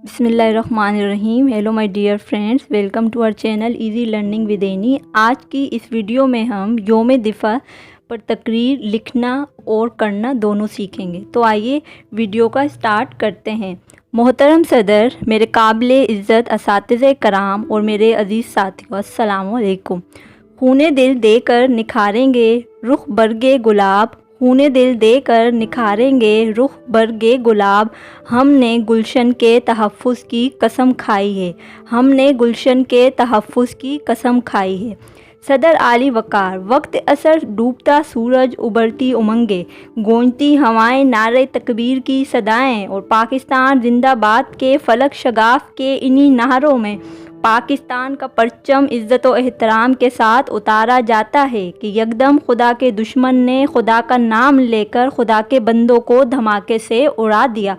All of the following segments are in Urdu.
بسم اللہ الرحمن الرحیم۔ Hello my dear friends, welcome to our channel easy learning with Annie. آج کی اس ویڈیو میں ہم یوم دفاع پر تقریر لکھنا اور کرنا دونوں سیکھیں گے۔ تو آئیے ویڈیو کا اسٹارٹ کرتے ہیں۔ محترم صدر، میرے قابل عزت اساتذہ کرام اور میرے عزیز ساتھیوں، السلام علیکم۔ خون دل دے کر نکھاریں گے رخ برگے گلاب، خون دل دے کر نکھاریں گے رخ برگے گلاب، ہم نے گلشن کے تحفظ کی قسم کھائی ہے، ہم نے گلشن کے تحفظ کی قسم کھائی ہے۔ صدر اعلی وقار، وقت عصر، ڈوبتا سورج، ابھرتی امنگیں، گونجتی ہوائیں، نعرے تکبیر کی صدائیں اور پاکستان زندہ باد کے فلک شگاف کے انہی نعروں میں پاکستان کا پرچم عزت و احترام کے ساتھ اتارا جاتا ہے کہ یکدم خدا کے دشمن نے خدا کا نام لے کر خدا کے بندوں کو دھماکے سے اڑا دیا۔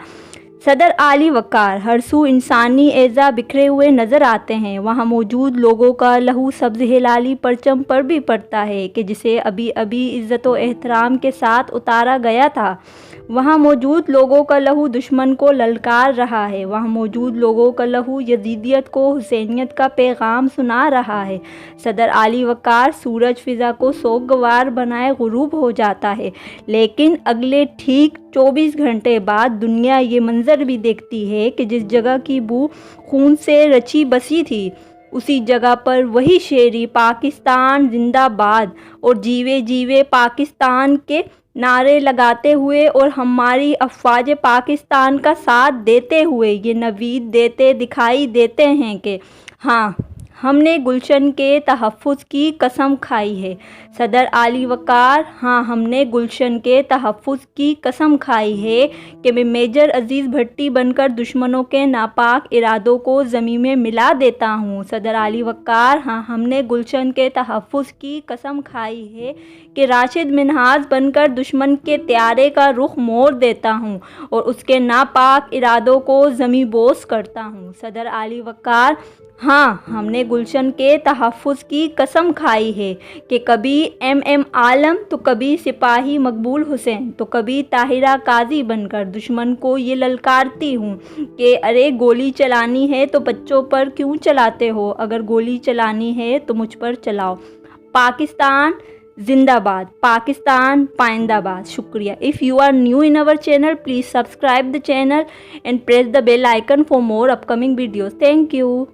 صدر اعلی وقار، ہر سو انسانی اعضاء بکھرے ہوئے نظر آتے ہیں، وہاں موجود لوگوں کا لہو سبز ہلالی پرچم پر بھی پڑتا ہے کہ جسے ابھی ابھی عزت و احترام کے ساتھ اتارا گیا تھا۔ وہاں موجود لوگوں کا لہو دشمن کو للکار رہا ہے، وہاں موجود لوگوں کا لہو یزیدیت کو حسینیت کا پیغام سنا رہا ہے۔ صدر اعلی وقار، سورج فضا کو سوگوار بنائے غروب ہو جاتا ہے، لیکن اگلے ٹھیک 24 گھنٹے بعد دنیا یہ منظر بھی دیکھتی ہے کہ جس جگہ کی بو خون سے رچی بسی تھی، اسی جگہ پر وہی شیری پاکستان زندہ باد اور جیوے جیوے پاکستان کے نعرے لگاتے ہوئے اور ہماری افواج پاکستان کا ساتھ دیتے ہوئے یہ نوید دیتے دکھائی دیتے ہیں کہ ہاں، ہم نے گلشن کے تحفظ کی قسم کھائی ہے۔ صدر اعلی وقار، ہاں، ہم نے گلشن کے تحفظ کی قسم کھائی ہے کہ میں میجر عزیز بھٹی بن کر دشمنوں کے ناپاک ارادوں کو زمین میں ملا دیتا ہوں۔ صدر اعلی وقار، ہاں، ہم نے گلشن کے تحفظ کی قسم کھائی ہے کہ راشد منہاج بن کر دشمن کے طیارے کا رخ موڑ دیتا ہوں اور اس کے ناپاک ارادوں کو زمین بوس کرتا ہوں۔ صدر اعلی وقار، ہاں، ہم نے گلشن کے تحفظ کی قسم کھائی ہے کہ کبھی ایم عالم تو کبھی سپاہی مقبول حسین تو کبھی طاہرہ قاضی بن کر دشمن کو یہ للکارتی ہوں کہ ارے گولی چلانی ہے تو بچوں پر کیوں چلاتے ہو، اگر گولی چلانی ہے تو مجھ پر چلاؤ۔ پاکستان زندہ باد، پاکستان پائندہ باد۔ شکریہ۔ If you are new in our channel, please subscribe the channel and press the bell icon for more upcoming videos. Thank you.